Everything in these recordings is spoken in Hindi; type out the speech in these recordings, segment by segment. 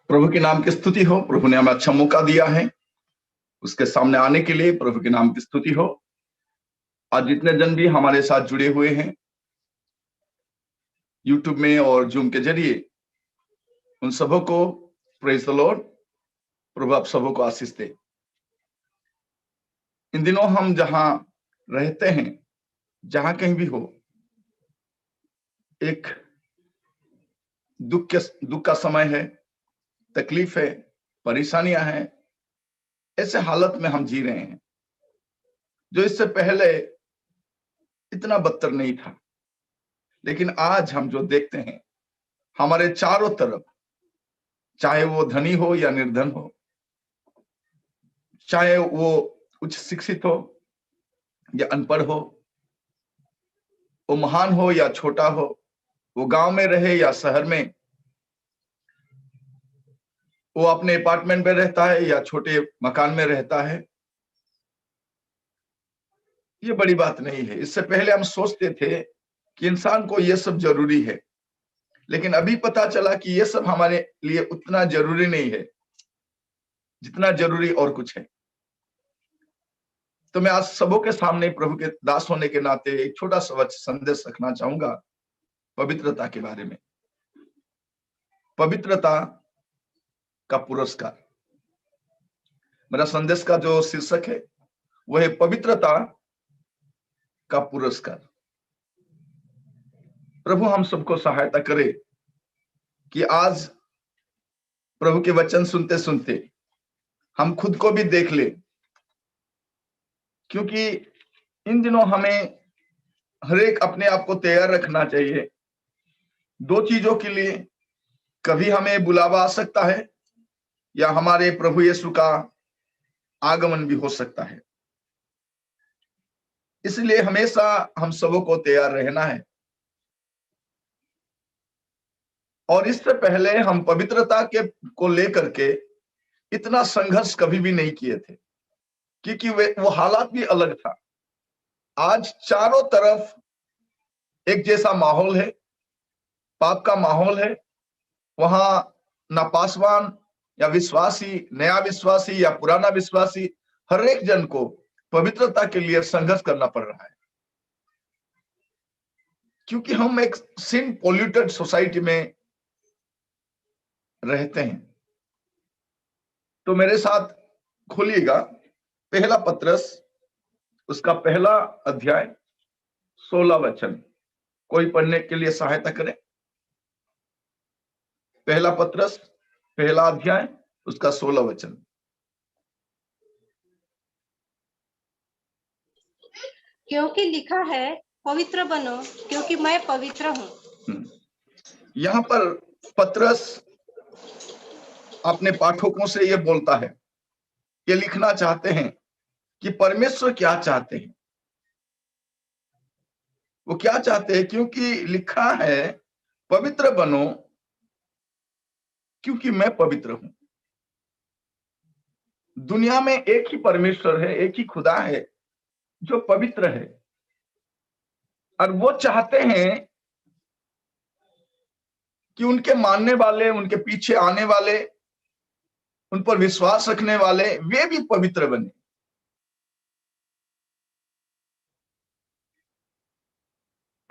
प्रभु के नाम की स्तुति हो। प्रभु ने हमें अच्छा मौका दिया है उसके सामने आने के लिए। प्रभु के नाम की स्तुति हो। आज जितने जन भी हमारे साथ जुड़े हुए हैं यूट्यूब में और जूम के जरिए, उन सबों को प्रेज द लॉर्ड। प्रभु आप सबों को आशीष दे। इन दिनों हम जहां रहते हैं, जहां कहीं भी हो, एक दुख का समय है, तकलीफ है, परेशानियां हैं। ऐसे हालत में हम जी रहे हैं जो इससे पहले इतना बदतर नहीं था। लेकिन आज हम जो देखते हैं हमारे चारों तरफ, चाहे वो धनी हो या निर्धन हो, चाहे वो उच्च शिक्षित हो या अनपढ़ हो, वो महान हो या छोटा हो, वो गांव में रहे या शहर में, वो अपने अपार्टमेंट में रहता है या छोटे मकान में रहता है, ये बड़ी बात नहीं है। इससे पहले हम सोचते थे कि इंसान को ये सब जरूरी है, लेकिन अभी पता चला कि ये सब हमारे लिए उतना जरूरी नहीं है जितना जरूरी और कुछ है। तो मैं आज सबों के सामने प्रभु के दास होने के नाते एक छोटा सा संदेश रखना चाहूंगा पवित्रता के बारे में। पवित्रता का पुरस्कार। मेरा संदेश का जो शीर्षक है वह है पवित्रता का पुरस्कार। प्रभु हम सबको सहायता करे कि आज प्रभु के वचन सुनते सुनते हम खुद को भी देख ले, क्योंकि इन दिनों हमें हर एक अपने आप को तैयार रखना चाहिए दो चीजों के लिए। कभी हमें बुलावा आ सकता है या हमारे प्रभु यीशु का आगमन भी हो सकता है। इसलिए हमेशा हम सबों को तैयार रहना है। और इससे पहले हम पवित्रता के को लेकर के इतना संघर्ष कभी भी नहीं किए थे, क्योंकि वो हालात भी अलग था। आज चारों तरफ एक जैसा माहौल है, पाप का माहौल है। वहां ना पासवान या विश्वासी, नया विश्वासी या पुराना विश्वासी, हर एक जन को पवित्रता के लिए संघर्ष करना पड़ रहा है, क्योंकि हम एक सिन पोल्यूटेड सोसाइटी में रहते हैं। तो मेरे साथ खोलिएगा पहला पत्रस, उसका पहला अध्याय 16 वचन। कोई पढ़ने के लिए सहायता करे। पहला पत्रस पहला अध्याय उसका 16 वचन। क्योंकि लिखा है, पवित्र बनो क्योंकि मैं पवित्र हूं। यहाँ पर पत्रस अपने पाठकों से ये बोलता है, ये लिखना चाहते हैं कि परमेश्वर क्या चाहते हैं, वो क्या चाहते हैं। क्योंकि लिखा है पवित्र बनो क्योंकि मैं पवित्र हूं। दुनिया में एक ही परमेश्वर है, एक ही खुदा है जो पवित्र है, और वो चाहते हैं कि उनके मानने वाले, उनके पीछे आने वाले, उन पर विश्वास रखने वाले, वे भी पवित्र बने।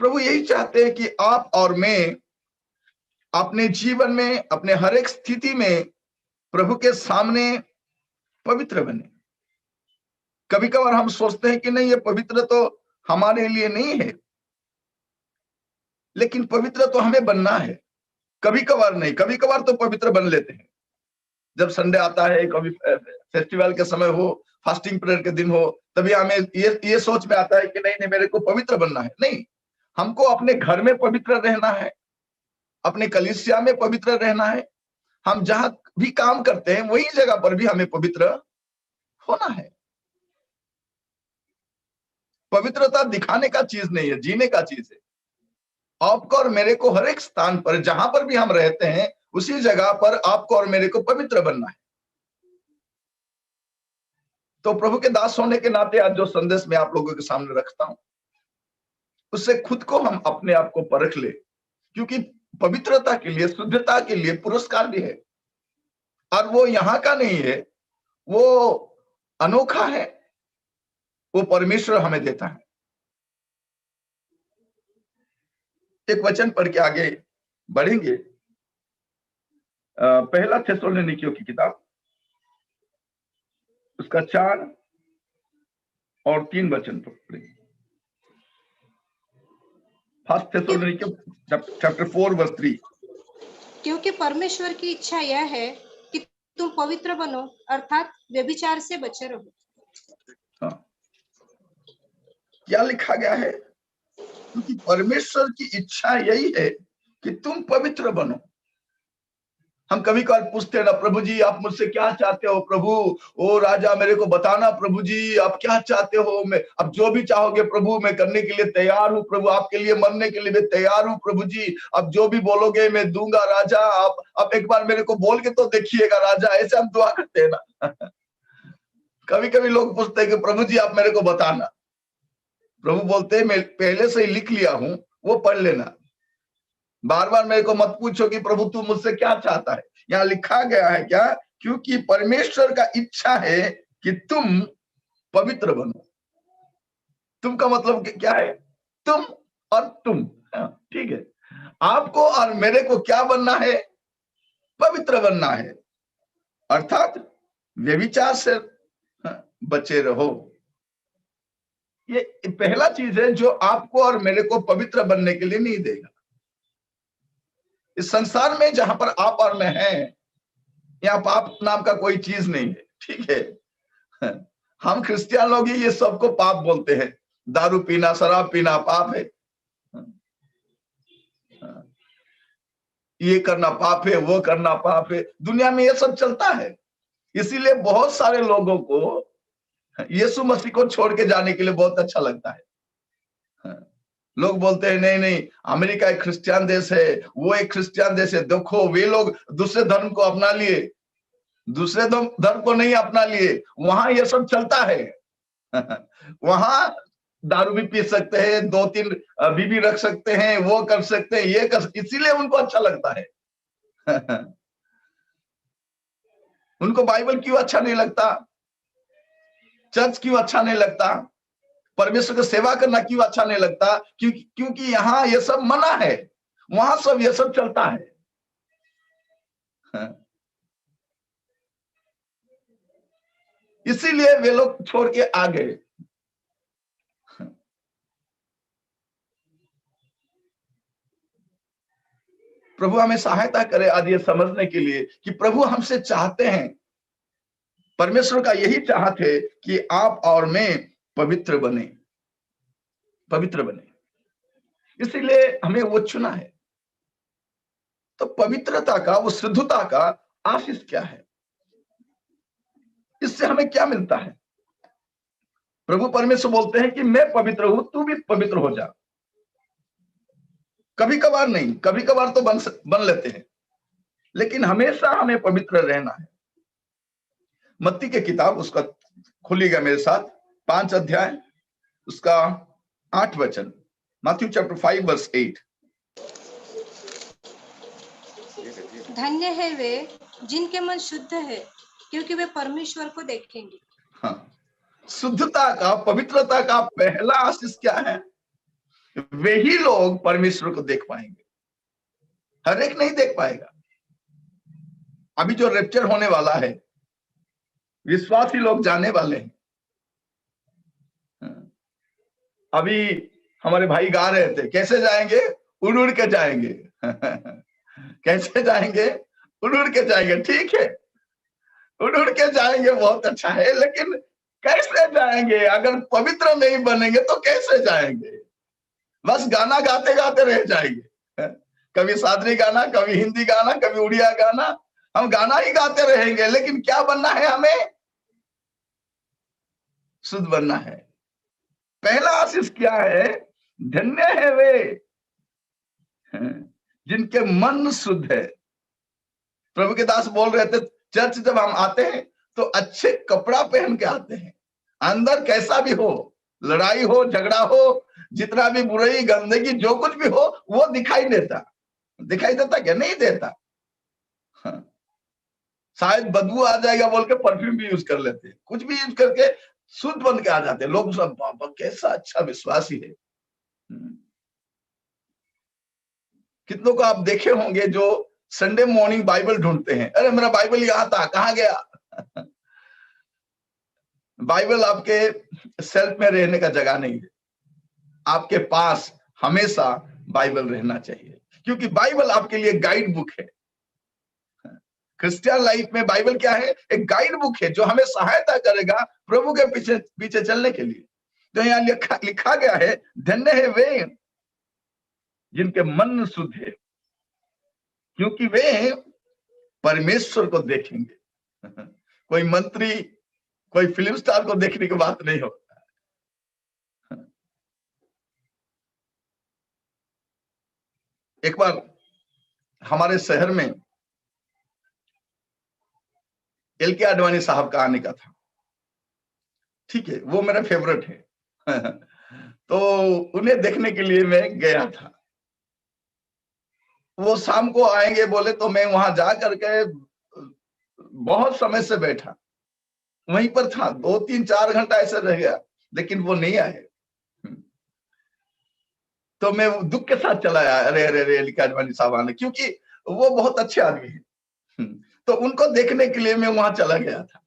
प्रभु यही चाहते हैं कि आप और मैं अपने जीवन में, अपने हर एक स्थिति में प्रभु के सामने पवित्र बने। कभी कभार हम सोचते हैं कि नहीं, ये पवित्र तो हमारे लिए नहीं है, लेकिन पवित्र तो हमें बनना है। कभी कभार नहीं, कभी कभार तो पवित्र बन लेते हैं। जब संडे आता है, कभी फेस्टिवल के समय हो, फास्टिंग प्रेयर के दिन हो, तभी हमें ये सोच में आता है कि नहीं नहीं, मेरे को पवित्र बनना है। नहीं, हमको अपने घर में पवित्र रहना है, अपने कलीसिया में पवित्र रहना है। हम जहां भी काम करते हैं वही जगह पर भी हमें पवित्र होना है। पवित्रता दिखाने का चीज नहीं है, जीने का चीज है। आपको और मेरे को हर एक स्थान पर, जहां पर भी हम रहते हैं, उसी जगह पर आपको और मेरे को पवित्र बनना है। तो प्रभु के दास होने के नाते आज जो संदेश मैं आप लोगों के सामने रखता हूं, उससे खुद को हम अपने आप को परख ले, क्योंकि पवित्रता के लिए, शुद्धता के लिए पुरस्कार भी है। और वो यहाँ का नहीं है, वो अनोखा है, वो परमेश्वर हमें देता है। एक वचन पढ़ के आगे बढ़ेंगे। पहला थिस्सलुनीकियों की किताब, उसका 4 और 3 वचन पढ़ेंगे। फर्स्ट थिस्सलुनीकियों चैप्टर 4 वर्स 3। क्योंकि परमेश्वर की इच्छा यह है कि तुम पवित्र बनो, अर्थात व्यभिचार से बचे रहो। हाँ, क्या लिखा गया है? क्योंकि परमेश्वर की इच्छा यही है कि तुम पवित्र बनो। हम कभी कभार पूछते हैं ना, प्रभु जी आप मुझसे क्या चाहते हो? प्रभु, ओ राजा मेरे को बताना, प्रभु जी आप क्या चाहते हो? मैं अब जो भी चाहोगे प्रभु मैं करने के लिए तैयार हूँ प्रभु, आपके लिए मरने के लिए मैं तैयार हूँ प्रभु जी, अब जो भी बोलोगे मैं दूंगा राजा, आप एक बार मेरे को बोल के तो देखिएगा राजा। ऐसे हम दुआ करते हैं ना। कभी कभी लोग पूछते हैं कि प्रभु जी आप मेरे को बताना। प्रभु बोलते हैं मैं पहले से ही लिख लिया हूं, वो पढ़ लेना। बार बार मेरे को मत पूछो कि प्रभु तू मुझसे क्या चाहता है। यहाँ लिखा गया है क्या? क्योंकि परमेश्वर का इच्छा है कि तुम पवित्र बनो। तुम का मतलब क्या है? तुम और तुम। ठीक है, आपको और मेरे को क्या बनना है? पवित्र बनना है, अर्थात व्यभिचार से बचे रहो। ये पहला चीज है जो आपको और मेरे को पवित्र बनने के लिए नहीं देगा। इस संसार में जहां पर आप और मैं हैं, यहाँ पाप नाम का कोई चीज नहीं है। ठीक है, हम क्रिश्चियन लोग ही ये सबको पाप बोलते हैं। दारू पीना, शराब पीना पाप है, ये करना पाप है, वो करना पाप है। दुनिया में ये सब चलता है। इसीलिए बहुत सारे लोगों को यीशु मसीह को छोड़ के जाने के लिए बहुत अच्छा लगता है। लोग बोलते हैं नहीं नहीं, अमेरिका एक क्रिश्चियन देश है, वो एक क्रिश्चियन देश है, देखो वे लोग दूसरे धर्म को अपना लिए, दूसरे धर्म को नहीं अपना लिए, वहां ये सब चलता है। वहां दारू भी पी सकते हैं, 2-3 बीवी रख सकते हैं, वो कर सकते हैं, ये कर, इसीलिए उनको अच्छा लगता है। उनको बाइबल क्यों अच्छा नहीं लगता? चर्च क्यों अच्छा नहीं लगता? परमेश्वर की सेवा करना क्यों अच्छा नहीं लगता? क्योंकि यहाँ ये सब मना है, वहां सब ये सब चलता है। इसीलिए वे लोग छोड़ के आ गए। प्रभु हमें सहायता करे आज ये समझने के लिए कि प्रभु हमसे चाहते हैं, परमेश्वर का यही चाहत है कि आप और मैं पवित्र बने, पवित्र बने। इसीलिए हमें वो चुना है। तो पवित्रता का, वो शुद्धता का आशीष क्या है? इससे हमें क्या मिलता है? प्रभु परमेश्वर बोलते हैं कि मैं पवित्र हूं, तू भी पवित्र हो जा। कभी कभार नहीं, कभी कभार तो बन लेते हैं, लेकिन हमेशा हमें पवित्र रहना है। मत्ती की किताब, उसका खुलिएगा मेरे साथ, 5 अध्याय, उसका 8 वचन। Matthew chapter 5 verse 8। धन्य है वे जिनके मन शुद्ध है, क्योंकि वे परमेश्वर को देखेंगे। हाँ, शुद्धता का, पवित्रता का पहला आशीष क्या है? वे ही लोग परमेश्वर को देख पाएंगे, हर एक नहीं देख पाएगा। अभी जो रैप्चर होने वाला है, विश्वासी लोग जाने वाले हैं। अभी हमारे भाई गा रहे थे, कैसे जाएंगे? उड़ उड़ के जाएंगे। कैसे जाएंगे? उड़ उड़ के जाएंगे। ठीक है, उड़ उड़ के जाएंगे, बहुत अच्छा है, लेकिन कैसे जाएंगे? अगर पवित्र नहीं बनेंगे तो कैसे जाएंगे? बस गाना गाते गाते रह जाएंगे। कभी सादरी गाना, कभी हिंदी गाना, कभी उड़िया गाना, हम गाना ही गाते रहेंगे, लेकिन क्या बनना है? हमें शुद्ध बनना है। पहला आशीष क्या है? धन्य है वे जिनके मन शुद्ध है। प्रभु के दास बोल रहे थे, चर्च जब हम आते हैं तो अच्छे कपड़ा पहन के आते हैं। अंदर कैसा भी हो, लड़ाई हो, झगड़ा हो, जितना भी बुराई, गंदगी, जो कुछ भी हो, वो दिखाई देता। दिखाई देता क्या? नहीं देता। हाँ। शायद बदबू आ जाएगा बोल के परफ्यूम भी यूज कर लेते हैं, कुछ भी यूज करके शुद्ध बन के आ जाते हैं लोग। सब बाबा कैसा अच्छा विश्वासी है। कितनों को आप देखे होंगे जो संडे मॉर्निंग बाइबल ढूंढते हैं, अरे मेरा बाइबल यहाँ था, कहाँ गया। बाइबल आपके सेल्फ में रहने का जगह नहीं है, आपके पास हमेशा बाइबल रहना चाहिए, क्योंकि बाइबल आपके लिए गाइड बुक है। क्रिश्चियन लाइफ में बाइबल क्या है? एक गाइड बुक है जो हमें सहायता करेगा प्रभु के पीछे पीछे चलने के लिए। तो यहाँ लिखा गया है, धन्य है वे जिनके मन शुद्ध है, क्योंकि वे परमेश्वर को देखेंगे। कोई मंत्री, कोई फिल्म स्टार को देखने की बात नहीं होता। एक बार हमारे शहर में LK आडवाणी साहब का आने का था, ठीक है, वो मेरा फेवरेट है। तो उन्हें देखने के लिए मैं गया था। वो शाम को आएंगे बोले, तो मैं वहां जा करके बहुत समय से बैठा, वहीं पर था, 2-3-4 घंटा ऐसे रह गया, लेकिन वो नहीं आए। तो मैं दुख के साथ चला आया, अरे अरे अरे LK आडवाणी साहब आने, क्योंकि वो बहुत अच्छे आदमी है। तो उनको देखने के लिए मैं वहां चला गया था।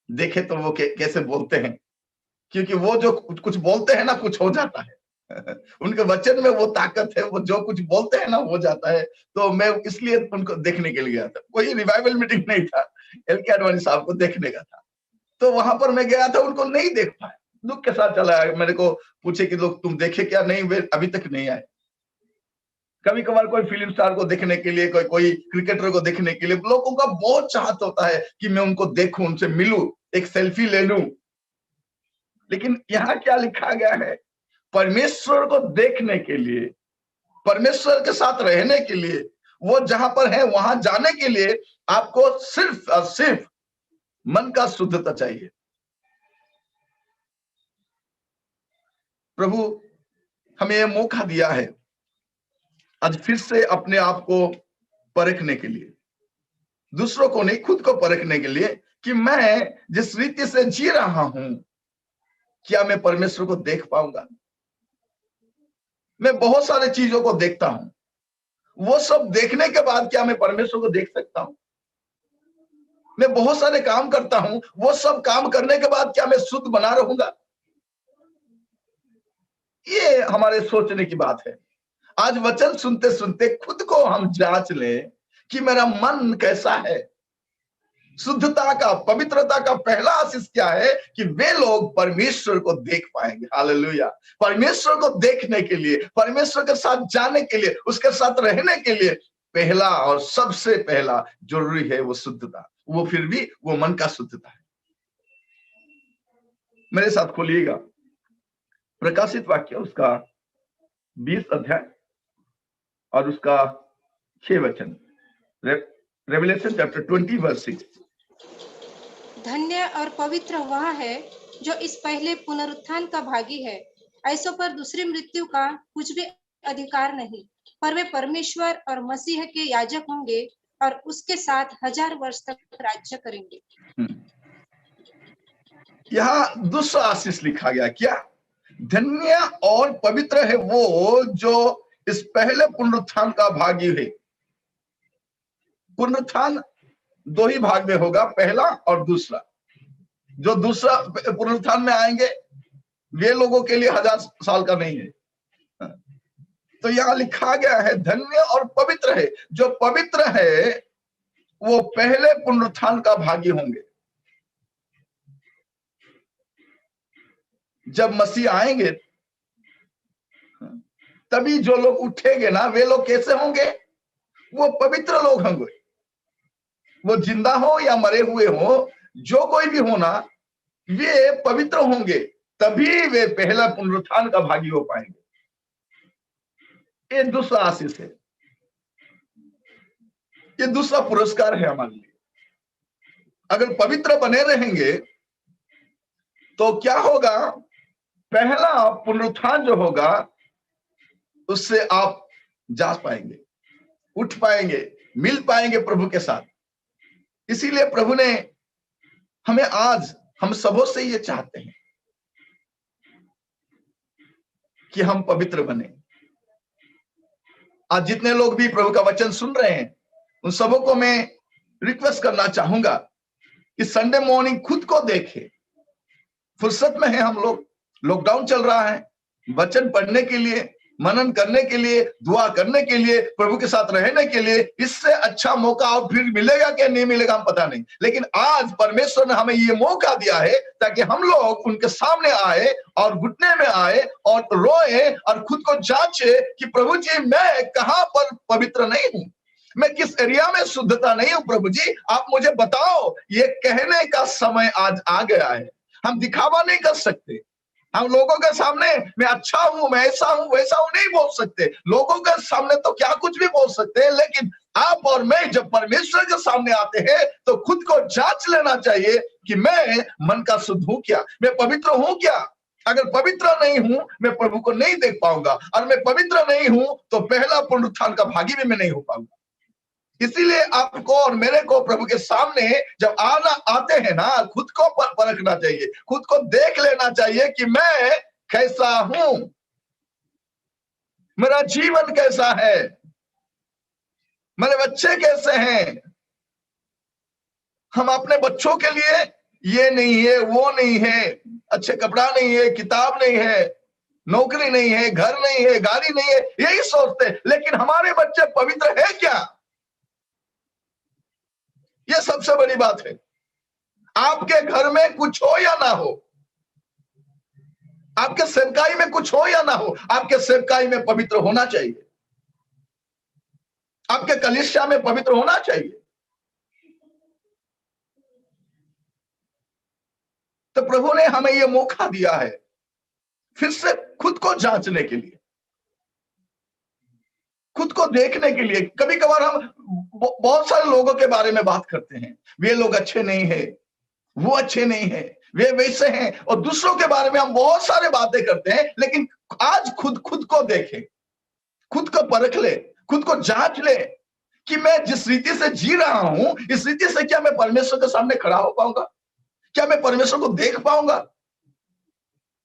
देखे तो वो कैसे बोलते हैं, क्योंकि वो जो कुछ बोलते हैं ना, कुछ हो जाता है। उनके वचन में वो ताकत है, वो जो कुछ बोलते हैं ना हो जाता है। तो मैं इसलिए उनको देखने के लिए गया था, कोई रिवाइवल मीटिंग नहीं था, LK आडवाणी साहब को देखने का था। तो वहां पर मैं गया था, उनको नहीं देख पाया, दुख के साथ चला आया। मेरे को पूछे कि लोग तुम देखे क्या? नहीं, वे अभी तक नहीं आए। कभी कभार कोई फिल्म स्टार को देखने के लिए, कोई क्रिकेटर को देखने के लिए लोगों का बहुत चाहत होता है कि मैं उनको देखूं, उनसे मिलूं, एक सेल्फी ले लूं। लेकिन यहाँ क्या लिखा गया है? परमेश्वर को देखने के लिए, परमेश्वर के साथ रहने के लिए, वो जहां पर है वहां जाने के लिए आपको सिर्फ और सिर्फ मन का शुद्धता चाहिए। प्रभु हमें यह मौका दिया है आज फिर से अपने आप को परखने के लिए, दूसरों को नहीं, खुद को परखने के लिए, कि मैं जिस रीति से जी रहा हूं, क्या मैं परमेश्वर को देख पाऊंगा? मैं बहुत सारे चीजों को देखता हूं, वो सब देखने के बाद क्या मैं परमेश्वर को देख सकता हूं? मैं बहुत सारे काम करता हूं, वो सब काम करने के बाद क्या मैं शुद्ध बना रहूंगा? ये हमारे सोचने की बात है। आज वचन सुनते सुनते खुद को हम जांच लें कि मेरा मन कैसा है। शुद्धता का, पवित्रता का पहला आशीष क्या है? कि वे लोग परमेश्वर को देख पाएंगे। हालेलुया। परमेश्वर को देखने के लिए, परमेश्वर के साथ जाने के लिए, उसके साथ रहने के लिए पहला और सबसे पहला जरूरी है वो शुद्धता। वो फिर भी वो मन का शुद्धता है। मेरे साथ खोलिएगा प्रकाशित वाक्य, उसका 20 अध्याय और उसका 6 वचन। Revelation chapter 20 verse 6। धन्य और पवित्र वह है जो इस पहले पुनरुत्थान का भागी है। ऐसों पर दूसरी मृत्यु का कुछ भी अधिकार नहीं, पर वे परमेश्वर और मसीह के याजक होंगे और उसके साथ 1000 वर्ष तक राज्य करेंगे। यहाँ दूसरा आशीष लिखा गया, क्या? धन्य और पवित्र है वो जो इस पहले पुनरुत्थान का भागी है। पुनरुत्थान 2 ही भाग में होगा, पहला और दूसरा। जो दूसरा पुनरुत्थान में आएंगे वे लोगों के लिए 1000 साल का नहीं है। तो यहाँ लिखा गया है धन्य और पवित्र है। जो पवित्र है वो पहले पुनरुत्थान का भागी होंगे। जब मसीह आएंगे तभी जो लोग उठेंगे ना, वे लोग कैसे होंगे? वो पवित्र लोग होंगे। वो जिंदा हो या मरे हुए हो, जो कोई भी होना, वे पवित्र होंगे, तभी वे पहला पुनरुत्थान का भागी हो पाएंगे। ये दूसरा आशीष है, ये दूसरा पुरस्कार है हमारे लिए। अगर पवित्र बने रहेंगे तो क्या होगा? पहला पुनरुत्थान जो होगा उससे आप जा पाएंगे, उठ पाएंगे, मिल पाएंगे प्रभु के साथ। इसीलिए प्रभु ने हमें आज हम सबों से ये चाहते हैं कि हम पवित्र बने। आज जितने लोग भी प्रभु का वचन सुन रहे हैं उन सबों को मैं रिक्वेस्ट करना चाहूंगा कि संडे मॉर्निंग खुद को देखें। फुर्सत में है हम लोग, लॉकडाउन चल रहा है, वचन पढ़ने के लिए, मनन करने के लिए, दुआ करने के लिए, प्रभु के साथ रहने के लिए इससे अच्छा मौका और फिर मिलेगा क्या नहीं मिलेगा हम पता नहीं, लेकिन आज परमेश्वर ने हमें ये मौका दिया है ताकि हम लोग उनके सामने आए और घुटने में आए और रोए और खुद को जांचे कि प्रभु जी मैं कहां पर पवित्र नहीं हूं, मैं किस एरिया में शुद्धता नहीं हूं, प्रभु जी आप मुझे बताओ। ये कहने का समय आज आ गया है। हम दिखावा नहीं कर सकते, हम लोगों के सामने मैं अच्छा हूं, मैं ऐसा हूं वैसा हूं नहीं बोल सकते। लोगों के सामने तो क्या कुछ भी बोल सकते हैं, लेकिन आप और मैं जब परमेश्वर के सामने आते हैं तो खुद को जांच लेना चाहिए कि मैं मन का शुद्ध हूं क्या, मैं पवित्र हूं क्या। अगर पवित्र नहीं हूं मैं प्रभु को नहीं देख पाऊंगा, और मैं पवित्र नहीं हूं तो पहला पुनरुत्थान का भागी भी मैं नहीं हो पाऊंगा। इसीलिए आपको और मेरे को प्रभु के सामने जब आते हैं ना, खुद को परखना चाहिए, खुद को देख लेना चाहिए कि मैं कैसा हूं, मेरा जीवन कैसा है, मेरे बच्चे कैसे हैं। हम अपने बच्चों के लिए ये नहीं है वो नहीं है, अच्छे कपड़ा नहीं है, किताब नहीं है, नौकरी नहीं है, घर नहीं है, गाड़ी नहीं है, यही सोचते, लेकिन हमारे बच्चे पवित्र है क्या? ये सबसे बड़ी बात है। आपके घर में कुछ हो या ना हो, आपके सेवकाई में कुछ हो या ना हो, आपके सेवकाई में पवित्र होना चाहिए, आपके कलीसिया में पवित्र होना चाहिए। तो प्रभु ने हमें यह मौका दिया है फिर से खुद को जांचने के लिए, खुद को देखने के लिए। कभी कभार हम बहुत सारे लोगों के बारे में बात करते हैं, वे लोग अच्छे नहीं है, वो अच्छे नहीं है, वे वैसे हैं, और दूसरों के बारे में हम बहुत सारे बातें करते हैं, लेकिन आज खुद को देखें, खुद को परख ले, खुद को जांच ले कि मैं जिस रीति से जी रहा हूं इस रीति से क्या मैं परमेश्वर के सामने खड़ा हो पाऊंगा, क्या मैं परमेश्वर को देख पाऊंगा।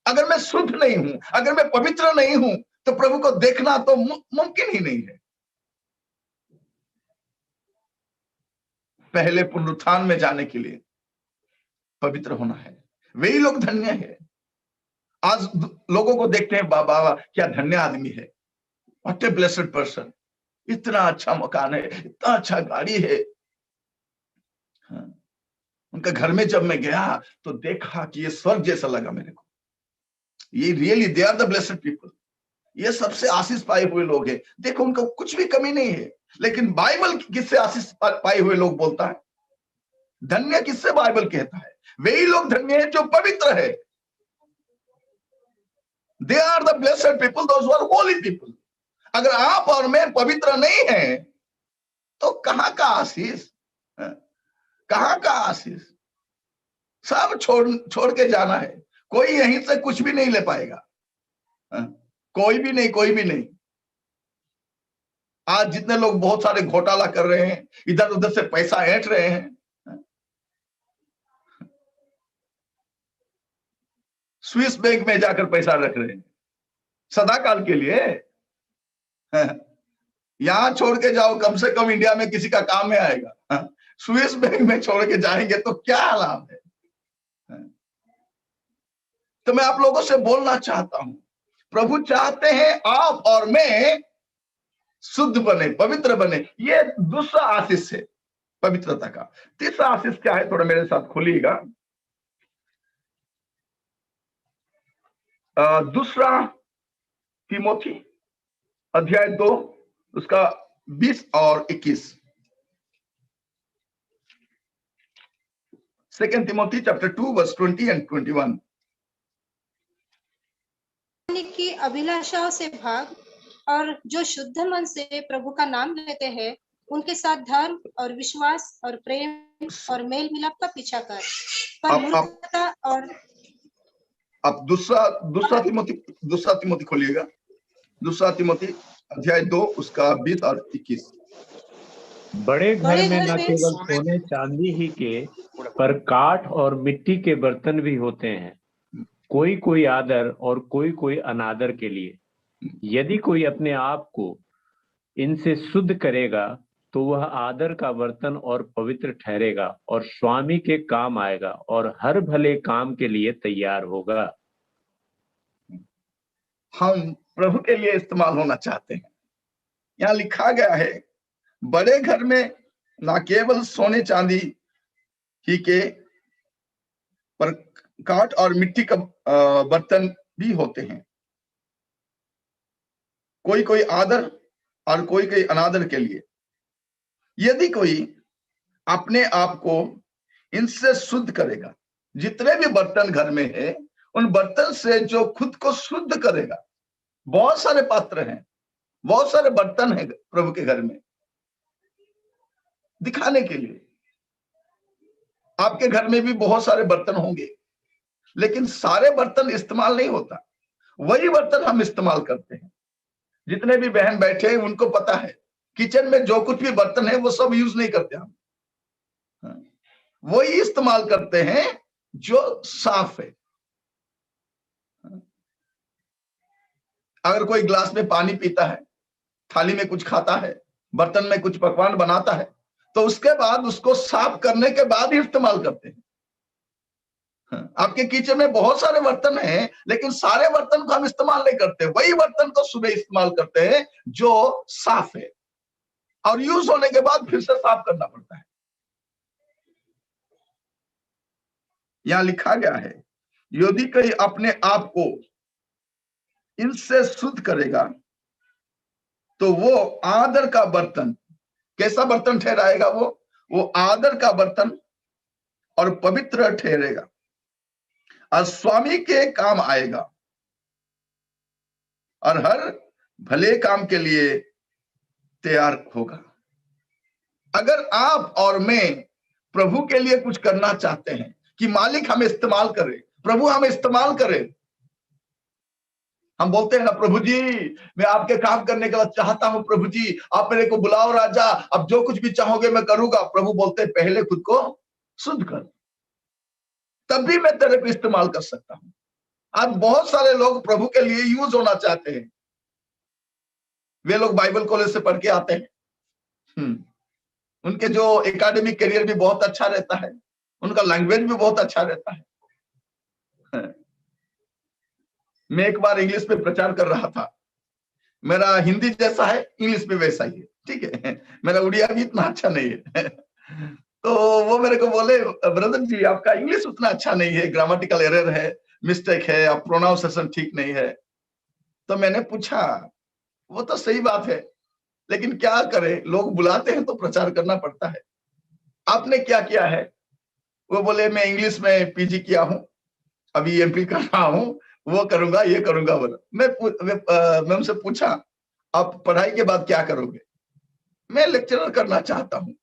अगर मैं शुद्ध नहीं हूं, अगर मैं पवित्र नहीं हूं तो प्रभु को देखना तो मुमकिन ही नहीं है। पहले पुनरुत्थान में जाने के लिए पवित्र होना है। वही लोग धन्य है। आज लोगों को देखते हैं, बाबा क्या धन्य आदमी है, व्हाट ए ब्लेस्ड पर्सन, इतना अच्छा मकान है, इतना अच्छा गाड़ी है। हाँ। उनका घर में जब मैं गया तो देखा कि ये स्वर्ग जैसा लगा मेरे को। ये really they are the blessed people, ये सबसे आशीष पाए हुए लोग हैं। देखो उनको कुछ भी कमी नहीं है, लेकिन बाइबल किससे आशीष पाए हुए लोग बोलता है? धन्य किससे बाइबल कहता है? वही लोग धन्य है जो पवित्र है। They are the blessed people, those who are holy people. अगर आप और मैं पवित्र नहीं है तो कहां का आशीष, कहां का आशीष? सब छोड़ के जाना है। कोई यहीं से कुछ भी नहीं ले पाएगा, कोई भी नहीं, कोई भी नहीं। आज जितने लोग बहुत सारे घोटाला कर रहे हैं, इधर उधर से पैसा ऐंठ रहे हैं, स्विस बैंक में जाकर पैसा रख रहे हैं सदा काल के लिए। यहां छोड़ के जाओ, कम से कम इंडिया में किसी का काम में आएगा। स्विस बैंक में छोड़ के जाएंगे तो क्या लाभ है? तो मैं आप लोगों से बोलना चाहता हूं, प्रभु चाहते हैं आप और मैं शुद्ध बने, पवित्र बने। ये दूसरा आशीष है पवित्रता का। तीसरा आशीष क्या है? थोड़ा मेरे साथ खोलिएगा। दूसरा तिमोथी अध्याय 2 उसका 20 और 21। Second Timothy chapter 2 verse 20 and 21। की अभिलाषाओं से भाग, और जो शुद्ध मन से प्रभु का नाम लेते हैं उनके साथ धर्म और विश्वास और प्रेम और मेल मिलाप का पीछा कर। पर मूर्खता और आप दूसरा तिमोथी खोलिएगा। दूसरा तिमोथी अध्याय 2 उसका 20 और 21। बड़े घर बड़े में घर न में केवल सोने चांदी ही के, पर काठ और मिट्टी के बर्तन भी होते हैं, कोई कोई आदर और कोई कोई अनादर के लिए। यदि कोई अपने आप को इनसे शुद्ध करेगा तो वह आदर का बर्तन और पवित्र ठहरेगा और स्वामी के काम आएगा और हर भले काम के लिए तैयार होगा। हम प्रभु के लिए इस्तेमाल होना चाहते हैं। यहाँ लिखा गया है, बड़े घर में ना केवल सोने चांदी ही के, पर काठ और मिट्टी का बर्तन भी होते हैं, कोई कोई आदर और कोई कोई अनादर के लिए। यदि कोई अपने आप को इनसे शुद्ध करेगा, जितने भी बर्तन घर में है उन बर्तन से जो खुद को शुद्ध करेगा, बहुत सारे पात्र हैं, बहुत सारे बर्तन हैं प्रभु के घर में दिखाने के लिए। आपके घर में भी बहुत सारे बर्तन होंगे, लेकिन सारे बर्तन इस्तेमाल नहीं होता, वही बर्तन हम इस्तेमाल करते हैं। जितने भी बहन बैठे हैं उनको पता है, किचन में जो कुछ भी बर्तन है वो सब यूज नहीं करते हम, वही इस्तेमाल करते हैं जो साफ है। अगर कोई गिलास में पानी पीता है, थाली में कुछ खाता है, बर्तन में कुछ पकवान बनाता है, तो उसके बाद उसको साफ करने के बाद ही इस्तेमाल करते हैं। आपके किचन में बहुत सारे बर्तन हैं, लेकिन सारे बर्तन को हम इस्तेमाल नहीं करते, वही बर्तन को सुबह इस्तेमाल करते हैं जो साफ है, और यूज होने के बाद फिर से साफ करना पड़ता है। यहां लिखा गया है, यदि कोई अपने आप को इनसे शुद्ध करेगा तो वो आदर का बर्तन, कैसा बर्तन ठहराएगा? वो आदर का बर्तन और पवित्र ठहरेगा और स्वामी के काम आएगा और हर भले काम के लिए तैयार होगा। अगर आप और मैं प्रभु के लिए कुछ करना चाहते हैं कि मालिक हमें इस्तेमाल करे, प्रभु हमें इस्तेमाल करे, हम बोलते हैं ना, प्रभु जी मैं आपके काम करने के लिए चाहता हूं, प्रभु जी आप मेरे को बुलाओ राजा, अब जो कुछ भी चाहोगे मैं करूंगा। प्रभु बोलते हैं पहले खुद को शुद्ध कर, तभी मैं तेरे को इस्तेमाल कर सकता हूं। आज बहुत सारे लोग प्रभु के लिए यूज होना चाहते हैं, वे लोग बाइबल कॉलेज से पढ़ के आते हैं, उनके जो एकेडमिक करियर भी बहुत अच्छा रहता है, उनका लैंग्वेज भी बहुत अच्छा रहता है। मैं एक बार इंग्लिश पे प्रचार कर रहा था, मेरा हिंदी जैसा है, इंग्लिश में वैसा ही है, ठीक है, मेरा उड़िया भी इतना अच्छा नहीं है। तो वो मेरे को बोले, ब्रदर जी आपका इंग्लिश उतना अच्छा नहीं है, ग्रामेटिकल एरर है, मिस्टेक है, आप प्रोनाउंसिएशन ठीक नहीं है। तो मैंने पूछा, वो तो सही बात है, लेकिन क्या करे, लोग बुलाते हैं तो प्रचार करना पड़ता है, आपने क्या किया है? वो बोले मैं इंग्लिश में पीजी किया हूं, अभी एमपी कर रहा हूं, वो करूंगा ये करूंगा। बोला मैं उनसे पूछा आप पढ़ाई के बाद क्या करोगे? मैं लेक्चरर करना चाहता हूं।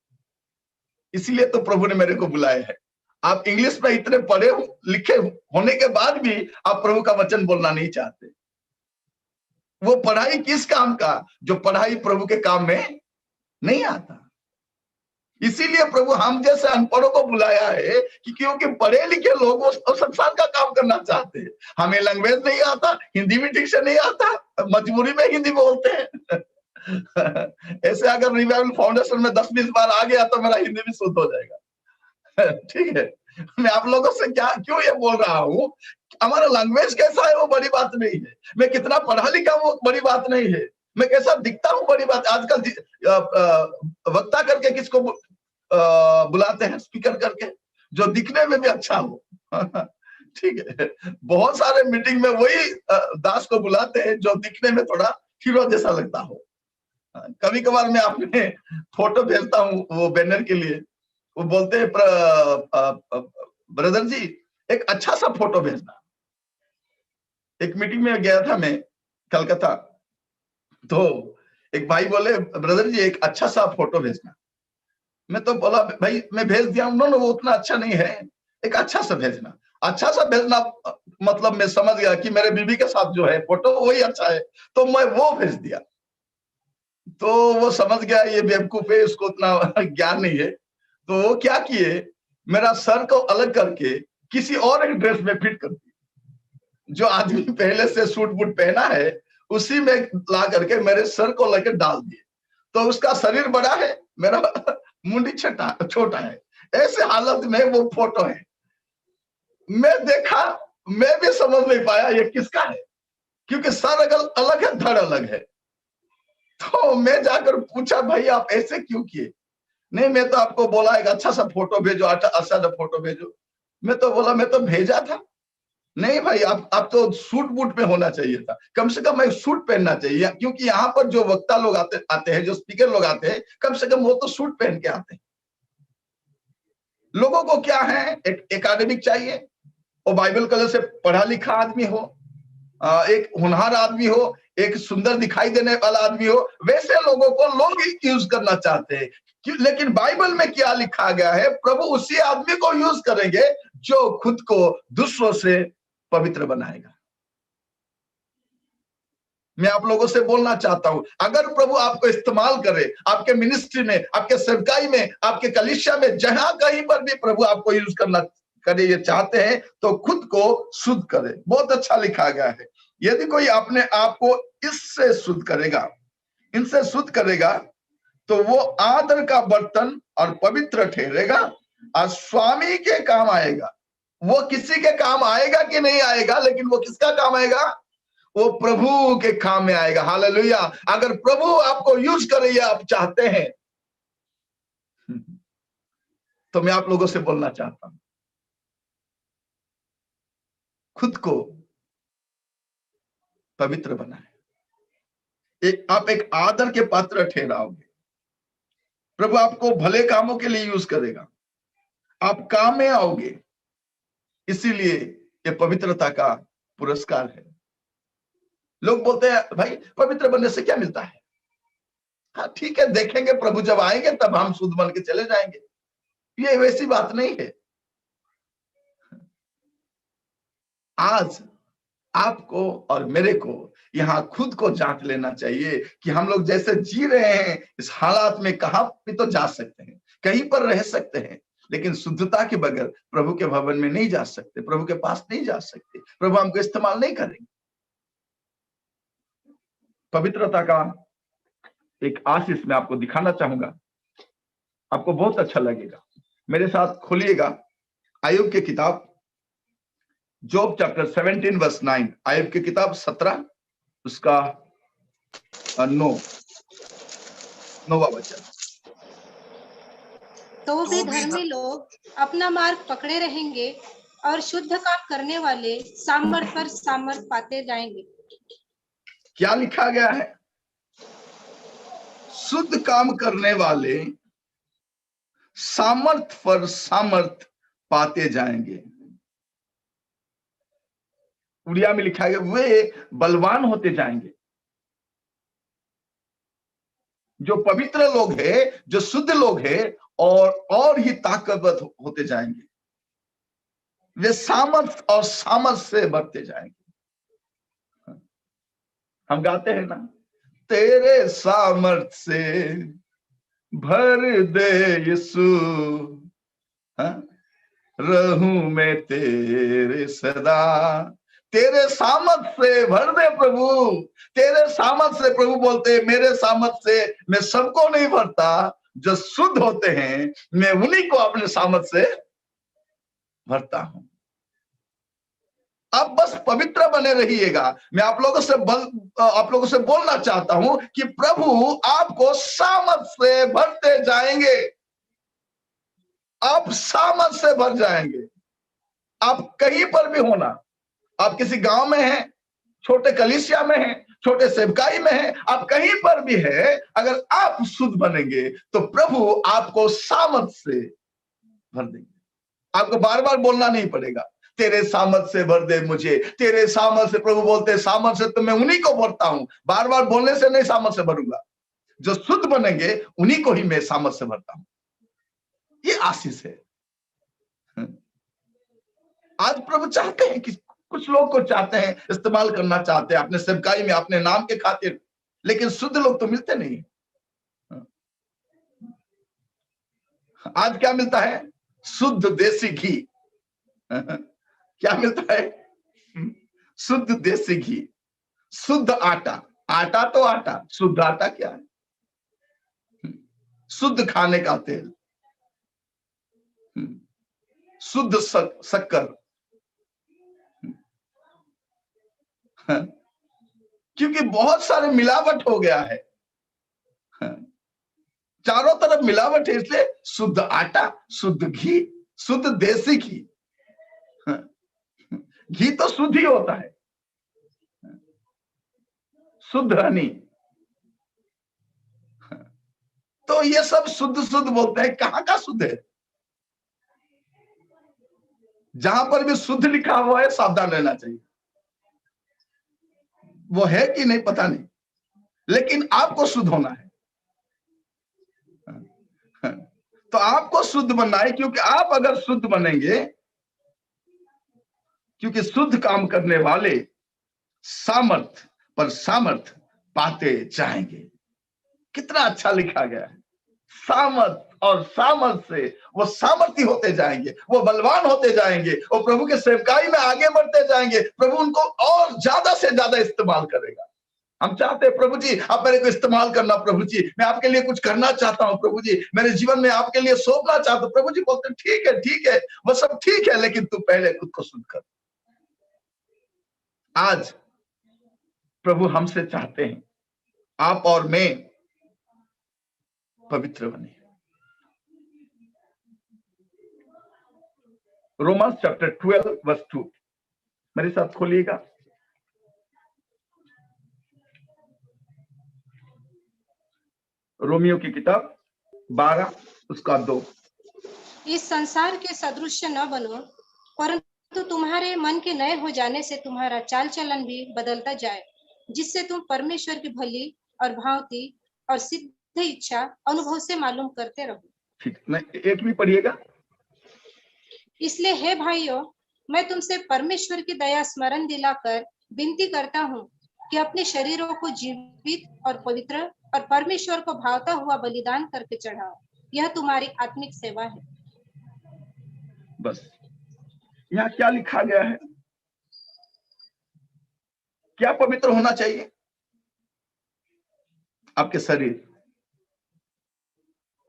इसीलिए तो प्रभु ने मेरे को बुलाया है। आप इंग्लिश में इतने पढ़े लिखे होने के बाद भी आप प्रभु का वचन बोलना नहीं चाहते। वो पढ़ाई किस काम का, जो पढ़ाई प्रभु के काम में नहीं आता। इसीलिए प्रभु हम जैसे अनपढ़ों को बुलाया है कि क्योंकि पढ़े लिखे लोग उस संसार का काम करना चाहते हैं। हमें लैंग्वेज नहीं आता, हिंदी भी ठीक से नहीं आता, मजबूरी में हिंदी बोलते हैं। ऐसे अगर रिवाइवल फाउंडेशन में 10-20 बार आ गया तो मेरा हिंदी भी शुद्ध हो जाएगा। ठीक है, मैं आप लोगों से क्या क्यों ये बोल रहा हूँ, हमारा लैंग्वेज कैसा है वो बड़ी बात नहीं है, मैं कितना पढ़ा लिखा हूँ वो बड़ी बात नहीं है, मैं कैसा दिखता हूँ बड़ी बात। आजकल वक्ता करके किसको बुलाते हैं? स्पीकर करके, जो दिखने में भी अच्छा हो। ठीक है, बहुत सारे मीटिंग में वही दास को बुलाते हैं जो दिखने में थोड़ा हीरो जैसा लगता हो। कभी कभार मैं अपने फोटो भेजता हूँ वो बैनर के लिए, वो बोलते हैं ब्रदर जी एक अच्छा सा फोटो भेजना। एक मीटिंग में गया था मैं कलकत्ता, तो एक भाई बोले ब्रदर जी एक अच्छा सा फोटो भेजना। मैं तो बोला भाई मैं भेज दिया हूं, वो उतना अच्छा नहीं है, एक अच्छा सा भेजना। अच्छा सा भेजना मतलब मैं समझ गया कि मेरे बीबी के साथ जो है फोटो वही अच्छा है, तो मैं वो भेज दिया। तो वो समझ गया ये बेवकूफ है, इसको उतना ज्ञान नहीं है। तो वो क्या किए, मेरा सर को अलग करके किसी और एक ड्रेस में फिट कर दिया। जो आदमी पहले से सूट बूट पहना है उसी में ला करके मेरे सर को लेकर डाल दिए। तो उसका शरीर बड़ा है, मेरा मुंडी छोटा है। ऐसे हालत में वो फोटो है। मैं देखा, मैं भी समझ नहीं पाया ये किसका है, क्योंकि सर अलग है, धड़ अलग है। तो मैं जाकर पूछा, भाई आप ऐसे क्यों किए? नहीं, मैं तो आपको बोला एक अच्छा सा फोटो भेजो, अच्छा सा फोटो भेजो। मैं तो बोला मैं तो भेजा था। नहीं भाई, आप तो सूट बूट में होना चाहिए था, कम से कम एक सूट पहनना चाहिए, क्योंकि यहाँ पर जो वक्ता लोग आते हैं, जो स्पीकर लोग आते हैं, कम से कम वो तो सूट पहन के आते हैं। लोगों को क्या है, एक एकेडमिक चाहिए, और बाइबल कॉलेज से पढ़ा लिखा आदमी हो, एक होनहार आदमी हो, एक सुंदर दिखाई देने वाला आदमी हो, वैसे लोगों को लोग यूज करना चाहते हैं। लेकिन बाइबल में क्या लिखा गया है, प्रभु उसी आदमी को यूज करेंगे जो खुद को दूसरों से पवित्र बनाएगा। मैं आप लोगों से बोलना चाहता हूं, अगर प्रभु आपको इस्तेमाल करे, आपके मिनिस्ट्री में, आपके सेवकाई में, आपके कलीसिया में, जहां कहीं पर भी प्रभु आपको यूज करना करे ये चाहते हैं, तो खुद को शुद्ध करे। बहुत अच्छा लिखा गया है, यदि कोई अपने आप को इससे शुद्ध करेगा, इनसे शुद्ध करेगा, तो वो आदर का बर्तन और पवित्र ठहरेगा और स्वामी के काम आएगा। वो किसी के काम आएगा कि नहीं आएगा, लेकिन वो किसका काम आएगा? वो प्रभु के काम में आएगा। हालेलुया। अगर प्रभु आपको यूज करे या आप चाहते हैं, तो मैं आप लोगों से बोलना चाहता हूं, खुद को पवित्र बनाए। आप एक आदर के पात्र ठहराओगे, प्रभु आपको भले कामों के लिए यूज करेगा, आप काम में आओगे। इसीलिए ये पवित्रता का पुरस्कार है। लोग बोलते हैं भाई पवित्र बनने से क्या मिलता है? हाँ ठीक है, देखेंगे प्रभु जब आएंगे तब हम शुद्ध बन के चले जाएंगे। ये वैसी बात नहीं है। आज आपको और मेरे को यहाँ खुद को जांच लेना चाहिए कि हम लोग जैसे जी रहे हैं इस हालात में कहां भी तो जा सकते हैं, कहीं पर रह सकते हैं, लेकिन शुद्धता के बगैर प्रभु के भवन में नहीं जा सकते, प्रभु के पास नहीं जा सकते, प्रभु हमको इस्तेमाल नहीं करेंगे। पवित्रता का एक आशीष मैं आपको दिखाना चाहूंगा, आपको बहुत अच्छा लगेगा। मेरे साथ खोलिएगा आयुब की किताब, जॉब चैप्टर 17 वर्स 9। आयुब की किताब 17 उसका 9वां वचन। तो भी धर्मी लोग अपना मार्ग पकड़े रहेंगे और शुद्ध काम करने वाले सामर्थ पर सामर्थ पाते जाएंगे। क्या लिखा गया है? शुद्ध काम करने वाले सामर्थ पर सामर्थ पाते जाएंगे। उड़िया में लिखा गया वे बलवान होते जाएंगे। जो पवित्र लोग हैं, जो शुद्ध लोग हैं, और ही ताकतवर होते जाएंगे। वे सामर्थ और सामर्थ से बढ़ते जाएंगे। हम गाते हैं ना, तेरे सामर्थ से भर दे यीशु, रहूं मैं तेरे सदा। तेरे सामर्थ से भर दे प्रभु, तेरे सामर्थ से। प्रभु बोलते हैं मेरे सामर्थ से मैं सबको नहीं भरता, जो शुद्ध होते हैं मैं उन्हीं को अपने सामर्थ से भरता हूं। अब बस पवित्र बने रहिएगा। मैं आप लोगों से बोलना चाहता हूं कि प्रभु आपको सामर्थ से भरते जाएंगे। आप सामर्थ से भर जाएंगे। आप कहीं पर भी होना, आप किसी गांव में हैं, छोटे कलीसिया में हैं, छोटे सेवकाई में हैं, आप कहीं पर भी है, अगर आप शुद्ध बनेंगे तो प्रभु आपको सामर्थ से भर देंगे। आपको बार बार बोलना नहीं पड़ेगा, तेरे सामर्थ से भर दे मुझे, तेरे सामर्थ से। प्रभु बोलते हैं सामर्थ से तो मैं उन्हीं को भरता हूं, बार बार बोलने से नहीं सामर्थ से भरूंगा। जो शुद्ध बनेंगे उन्हीं को ही मैं सामर्थ से भरता हूं। ये आशीष है। आज प्रभु चाहते हैं कि कुछ लोग को चाहते हैं, इस्तेमाल करना चाहते हैं अपने सेवकाई में, अपने नाम के खातिर, लेकिन शुद्ध लोग तो मिलते नहीं। आज क्या मिलता है? शुद्ध देसी घी। क्या मिलता है? शुद्ध देसी घी, शुद्ध आटा। आटा तो आटा, शुद्ध आटा क्या है? शुद्ध खाने का तेल, शुद्ध शक्कर। क्योंकि बहुत सारे मिलावट हो गया है, चारों तरफ मिलावट है, इसलिए शुद्ध आटा, शुद्ध घी, शुद्ध देसी घी। घी तो शुद्ध ही होता है, शुद्ध हनी। तो ये सब शुद्ध शुद्ध बोलते हैं, कहां का शुद्ध है? जहां पर भी शुद्ध लिखा हुआ है सावधान रहना चाहिए। वो है कि नहीं पता नहीं, लेकिन आपको शुद्ध होना है। तो आपको शुद्ध बनना है, क्योंकि आप अगर शुद्ध बनेंगे, क्योंकि शुद्ध काम करने वाले सामर्थ पर सामर्थ पाते जाएंगे। कितना अच्छा लिखा गया है। सामर्थ और सामर्थ से वो सामर्थी होते जाएंगे, वो बलवान होते जाएंगे और प्रभु के सेवकाई में आगे बढ़ते जाएंगे। प्रभु उनको और ज्यादा से ज्यादा इस्तेमाल करेगा। हम चाहते हैं प्रभु जी आप मेरे को इस्तेमाल करना, प्रभु जी मैं आपके लिए कुछ करना चाहता हूँ, प्रभु जी मेरे जीवन में आपके लिए सौंपना चाहता हूँ। प्रभु जी बोलते ठीक है वो सब ठीक है, लेकिन तू पहले खुद को शुद्ध कर। आज प्रभु हमसे चाहते हैं आप और मैं पवित्र बने। रोमन्स चैप्टर 12 वर्स 2 मेरे साथ खोलिएगा। रोमियो की किताब 12 उसका 2। इस संसार के सदृश न बनो, परंतु तुम्हारे मन के नए हो जाने से तुम्हारा चाल चलन भी बदलता जाए, जिससे तुम परमेश्वर की भली और भांति और सिद्ध इच्छा अनुभव से मालूम करते रहो। ठीक, मैं एक भी पढ़िएगा। इसलिए हे भाइयों, मैं तुमसे परमेश्वर की दया स्मरण दिलाकर विनती करता हूँ कि अपने शरीरों को जीवित और पवित्र और परमेश्वर को भावता हुआ बलिदान करके चढ़ाओ, यह तुम्हारी आत्मिक सेवा है। बस यहाँ क्या लिखा गया है? क्या पवित्र होना चाहिए? आपके शरीर।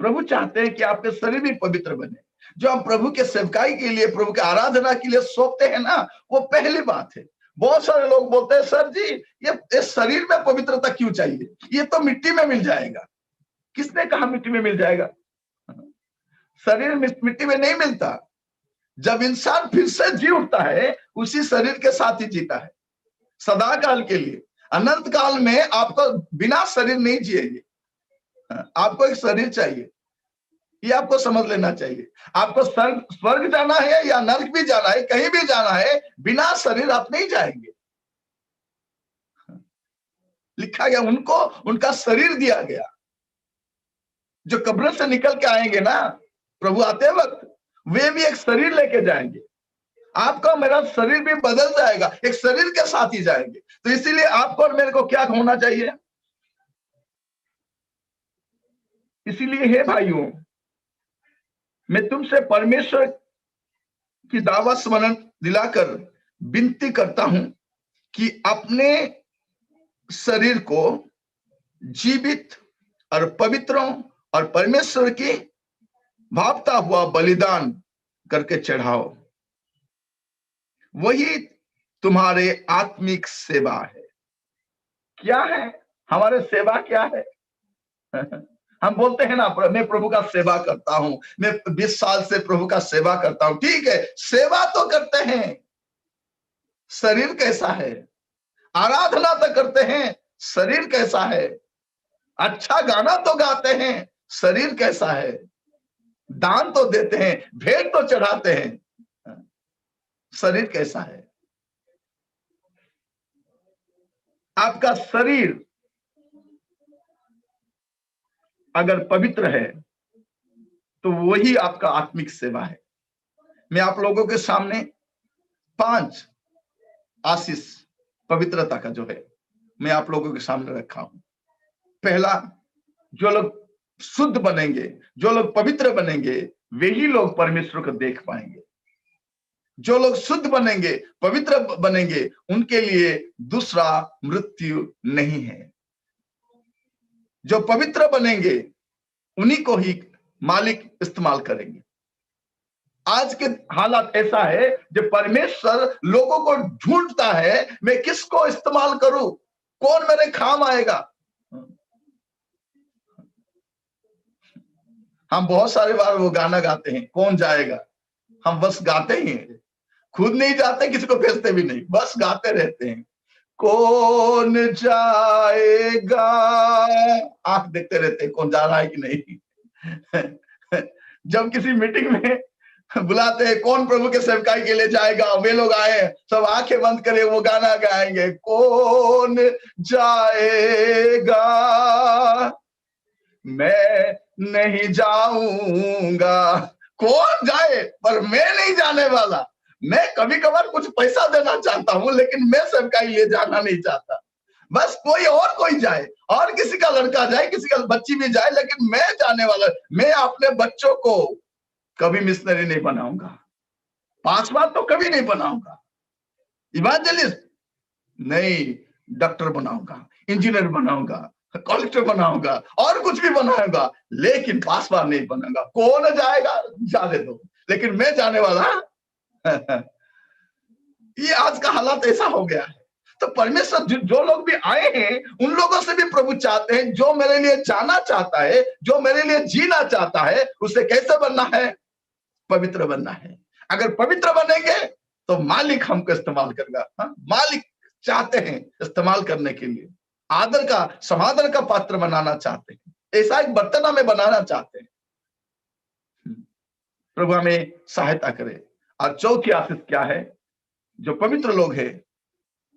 प्रभु चाहते हैं कि आपके शरीर भी पवित्र बने। जो हम प्रभु के सेवकाई के लिए, प्रभु के आराधना के लिए सौंपते हैं ना, वो पहली बात है। बहुत सारे लोग बोलते हैं सर जी ये शरीर में पवित्रता क्यों चाहिए, ये तो मिट्टी में मिल जाएगा। किसने कहा मिट्टी में मिल जाएगा? शरीर मिट्टी में नहीं मिलता। जब इंसान फिर से जी उठता है, उसी शरीर के साथ ही जीता है सदा काल के लिए। अनंत काल में आपको बिना शरीर नहीं जिएंगे। आपको एक शरीर चाहिए, ये आपको समझ लेना चाहिए। आपको स्वर्ग जाना है या नरक भी जाना है, कहीं भी जाना है, बिना शरीर आप नहीं जाएंगे। लिखा गया उनको उनका शरीर दिया गया। जो कब्र से निकल के आएंगे ना प्रभु आते वक्त, वे भी एक शरीर लेके जाएंगे। आपका मेरा शरीर भी बदल जाएगा, एक शरीर के साथ ही जाएंगे। तो इसीलिए आपको और मेरे को क्या होना चाहिए? इसीलिए हे भाइयों, मैं तुमसे परमेश्वर की दावत स्मरण दिलाकर विनती करता हूं कि अपने शरीर को जीवित और पवित्रों और परमेश्वर की भावता हुआ बलिदान करके चढ़ाओ, वही तुम्हारे आत्मिक सेवा है। क्या है हमारे सेवा? क्या है? हम बोलते हैं ना मैं प्रभु का सेवा करता हूं, मैं 20 साल से प्रभु का सेवा करता हूं। ठीक है, सेवा तो करते हैं, शरीर कैसा है? आराधना तो करते हैं, शरीर कैसा है? अच्छा गाना तो गाते हैं, शरीर कैसा है? दान तो देते हैं, भेंट तो चढ़ाते हैं, शरीर कैसा है? आपका शरीर अगर पवित्र है तो वही आपका आत्मिक सेवा है। मैं आप लोगों के सामने 5 आशीष पवित्रता का जो है मैं आप लोगों के सामने रखा हूं। पहला, जो लोग शुद्ध बनेंगे, जो लोग पवित्र बनेंगे, वही लोग परमेश्वर को देख पाएंगे। जो लोग शुद्ध बनेंगे, पवित्र बनेंगे, उनके लिए दूसरा मृत्यु नहीं है। जो पवित्र बनेंगे उन्हीं को ही मालिक इस्तेमाल करेंगे। आज के हालात ऐसा है जो परमेश्वर लोगों को ढूंढता है, मैं किसको इस्तेमाल करूं, कौन मेरे काम आएगा। हम बहुत सारे बार वो गाना गाते हैं, कौन जाएगा, हम बस गाते ही हैं, खुद नहीं जाते, किसी को भेजते भी नहीं, बस गाते रहते हैं। कौन जाएगा, आंख देखते रहते हैं कौन जा रहा है कि नहीं। जब किसी मीटिंग में बुलाते हैं कौन प्रभु के सेवकाई के लिए जाएगा, वे लोग आए, सब आंखें बंद करे, वो गाना गाएंगे, कौन जाएगा, मैं नहीं जाऊंगा। कौन जाए, पर मैं नहीं जाने वाला। मैं कभी कभार कुछ पैसा देना चाहता हूं, लेकिन मैं सेवकाई लिए जाना नहीं चाहता। बस कोई जाए, और किसी का लड़का जाए, किसी का बच्ची भी जाए, लेकिन मैं जाने वाला। मैं अपने बच्चों को कभी मिशनरी नहीं बनाऊंगा, पासवान तो कभी नहीं बनाऊंगा, इवांजेलिस्ट नहीं, डॉक्टर बनाऊंगा, इंजीनियर बनाऊंगा, कलेक्टर बनाऊंगा, और कुछ भी बनाऊंगा, लेकिन पासवान नहीं बनाऊंगा। कौन जाएगा, जाने दो, लेकिन मैं जाने वाला। ये आज का हालात ऐसा हो गया है। तो परमेश्वर जो लोग भी आए हैं, उन लोगों से भी प्रभु चाहते हैं, जो मेरे लिए जाना चाहता है, जो मेरे लिए जीना चाहता है, उसे कैसे बनना है, पवित्र बनना है। अगर पवित्र बनेंगे तो मालिक हमको इस्तेमाल करेगा। मालिक चाहते हैं इस्तेमाल करने के लिए, आदर का, समादर का पात्र बनाना चाहते हैं, ऐसा एक बर्तन हमें बनाना चाहते हैं। प्रभु हमें सहायता करे। और चौथी आशीष क्या है, जो पवित्र लोग हैं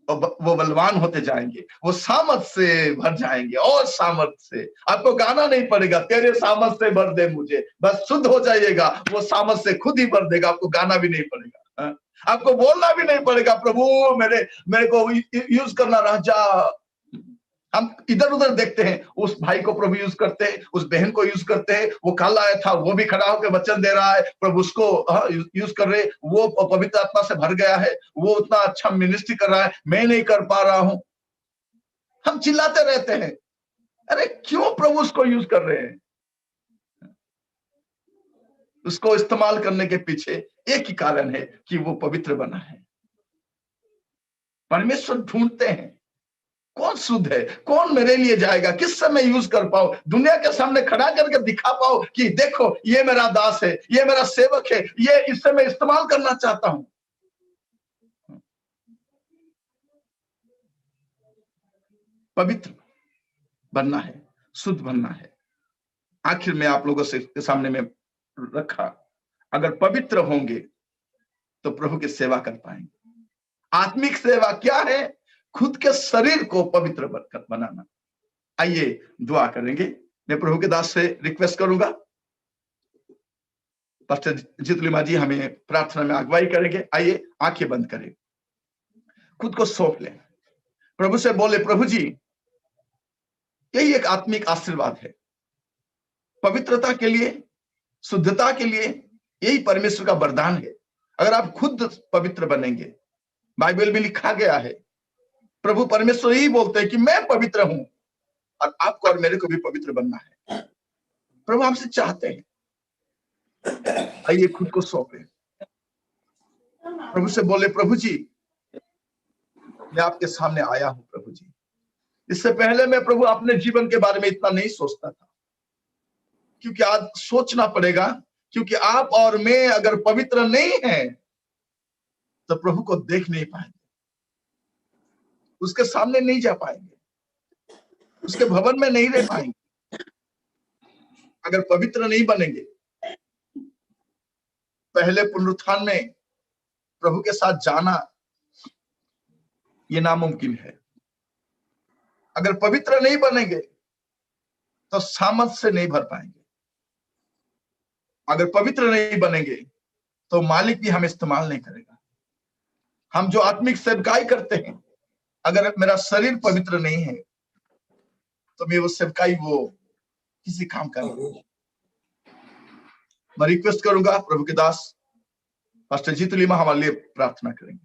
वो बलवान होते जाएंगे, वो सामर्थ से भर जाएंगे, और सामर्थ से। आपको गाना नहीं पड़ेगा, तेरे सामर्थ से भर दे मुझे, बस शुद्ध हो जाइएगा, वो सामर्थ से खुद ही भर देगा। आपको गाना भी नहीं पड़ेगा, आपको बोलना भी नहीं पड़ेगा, प्रभु मेरे को यूज करना, राजा। हम इधर उधर देखते हैं, उस भाई को प्रभु यूज करते हैं, उस बहन को यूज करते हैं, वो कल आया था, वो भी खड़ा होकर वचन दे रहा है, प्रभु उसको यूज कर रहे, वो पवित्र आत्मा से भर गया है, वो उतना अच्छा मिनिस्ट्री कर रहा है, मैं नहीं कर पा रहा हूं। हम चिल्लाते रहते हैं, अरे क्यों प्रभु उसको यूज कर रहे हैं? उसको इस्तेमाल करने के पीछे एक ही कारण है कि वो पवित्र बना है। परमेश्वर ढूंढते हैं कौन शुद्ध है, कौन मेरे लिए जाएगा, किस समय यूज कर पाओ, दुनिया के सामने खड़ा करके दिखा पाओ कि देखो ये मेरा दास है, ये मेरा सेवक है, ये इससे मैं इस्तेमाल करना चाहता हूं। पवित्र बनना है, शुद्ध बनना है। आखिर में आप लोगों से सामने में रखा, अगर पवित्र होंगे तो प्रभु की सेवा कर पाएंगे। आत्मिक सेवा क्या है? खुद के शरीर को पवित्र बनाना। आइए दुआ करेंगे। मैं प्रभु के दास से रिक्वेस्ट करूंगा, पास्टर जितलिमा जी हमें प्रार्थना में अगुवाई करेंगे। आइए आंखें बंद करें, खुद को सौंप लें, प्रभु से बोले, प्रभु जी यही एक आत्मिक आशीर्वाद है। पवित्रता के लिए, शुद्धता के लिए यही परमेश्वर का वरदान है। अगर आप खुद पवित्र बनेंगे, बाइबल में लिखा गया है, प्रभु परमेश्वर यही बोलते हैं कि मैं पवित्र हूं और आपको और मेरे को भी पवित्र बनना है। प्रभु हमसे चाहते हैं, आइए खुद को सौंपे, प्रभु से बोले, प्रभु जी मैं आपके सामने आया हूं। प्रभु जी, इससे पहले मैं प्रभु अपने जीवन के बारे में इतना नहीं सोचता था, क्योंकि आज सोचना पड़ेगा, क्योंकि आप और मैं अगर पवित्र नहीं हैं तो प्रभु को देख नहीं पाएंगे, उसके सामने नहीं जा पाएंगे, उसके भवन में नहीं रह पाएंगे। अगर पवित्र नहीं बनेंगे, पहले पुनरुत्थान में प्रभु के साथ जाना ये नामुमकिन है। अगर पवित्र नहीं बनेंगे तो सामर्थ से नहीं भर पाएंगे। अगर पवित्र नहीं बनेंगे तो मालिक भी हमें इस्तेमाल नहीं करेगा। हम जो आत्मिक सेवकाई करते हैं, अगर मेरा शरीर पवित्र नहीं है तो मैं वो सेवकाई वो किसी काम का नहीं। मैं रिक्वेस्ट करूंगा प्रभु के दास पास्टर जीत लीमा हमारे लिए प्रार्थना करेंगे।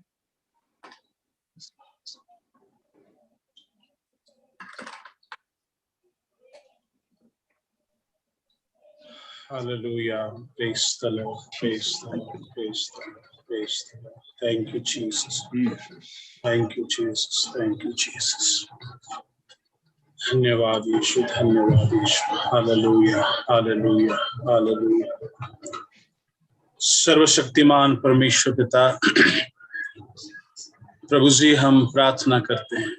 Hallelujah. Praise the Lord. Praise the Lord. Praise the Lord. Praise the Lord. Thank you, Jesus. Thank you, Jesus. Thank you, Jesus. धन्यवाद यीशु, धन्यवाद यीशु। Hallelujah, hallelujah, hallelujah. सर्वशक्तिमान परमेश्वर पिता, प्रभु जी हम प्रार्थना करते हैं,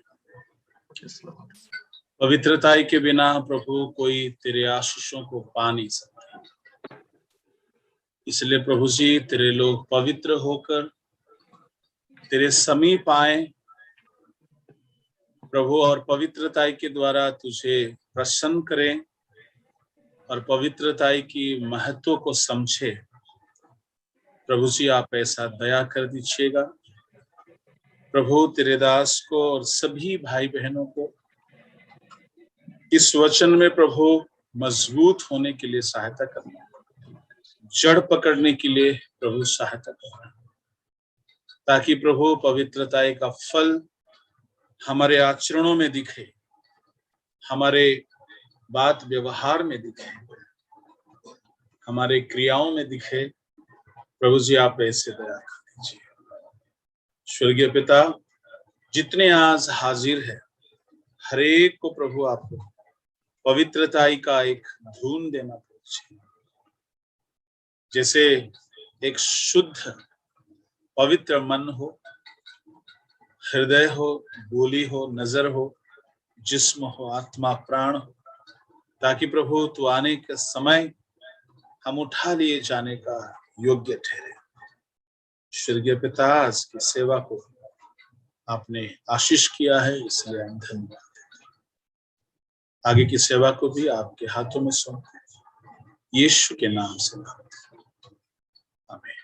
पवित्रताई के बिना प्रभु कोई तेरे आशीषों को पा नहीं सकता। इसलिए प्रभु जी तेरे लोग पवित्र होकर तेरे समीप आए प्रभु, और पवित्रताई के द्वारा तुझे प्रसन्न करें और पवित्रताई की महत्व को समझे। प्रभु जी आप ऐसा दया कर दीजिएगा। प्रभु तेरे दास को और सभी भाई बहनों को इस वचन में प्रभु मजबूत होने के लिए सहायता करना, जड़ पकड़ने के लिए प्रभु सहायता करना, ताकि प्रभु पवित्रताई का फल हमारे आचरणों में दिखे, हमारे बात व्यवहार में दिखे, हमारे क्रियाओं में दिखे। प्रभु जी आप ऐसे दया कर दीजिए। स्वर्गीय पिता, जितने आज हाजिर है हर एक को प्रभु आप पवित्रताई का एक धून देना पड़े, जैसे एक शुद्ध पवित्र मन हो, हृदय हो, बोली हो, नजर हो, जिस्म हो, आत्मा, प्राण हो, ताकि प्रभु तू आने के समय हम उठा लिए जाने का योग्य ठहरे। स्वर्गीय पिता, आज की सेवा को आपने आशीष किया है, इसलिए हम धन्यवाद देते हैं। आगे की सेवा को भी आपके हाथों में सौंपते हैं, यीशु के नाम से मांगते हैं, आमीन।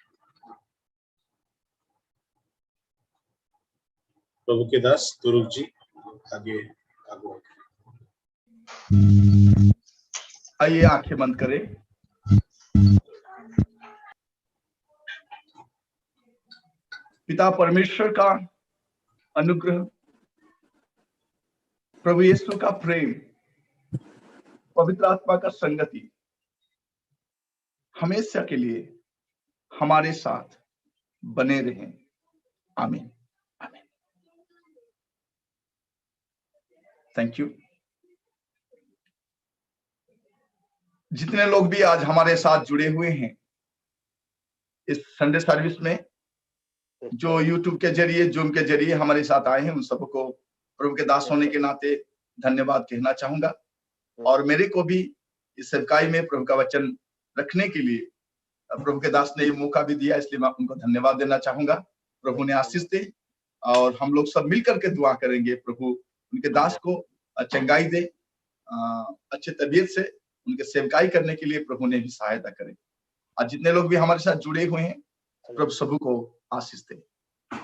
प्रभु के दास तुरुक जी आगे आइए आंखें बंद करें। पिता परमेश्वर का अनुग्रह, प्रभु यीशु का प्रेम, पवित्र आत्मा का संगति हमेशा के लिए हमारे साथ बने रहें। आमीन, आमीन। Thank you. जितने लोग भी आज हमारे साथ जुड़े हुए हैं इस संडे सर्विस में, जो यूट्यूब के जरिए, जूम के जरिए हमारे साथ आए हैं, उन सबको प्रभु के दास होने के नाते धन्यवाद कहना चाहूंगा। और मेरे को भी इस सेवकाई में प्रभु का वचन रखने के लिए प्रभु के दास ने ये मौका भी दिया, इसलिए मैं उनको धन्यवाद देना चाहूंगा। प्रभु ने आशीष दे और हम लोग सब मिलकर के दुआ करेंगे, प्रभु उनके दास को चंगाई दे, अच्छे तबीयत से उनके सेवकाई करने के लिए प्रभु ने भी सहायता करे। और जितने लोग भी हमारे साथ जुड़े हुए हैं, प्रभु सबको आशीष दे।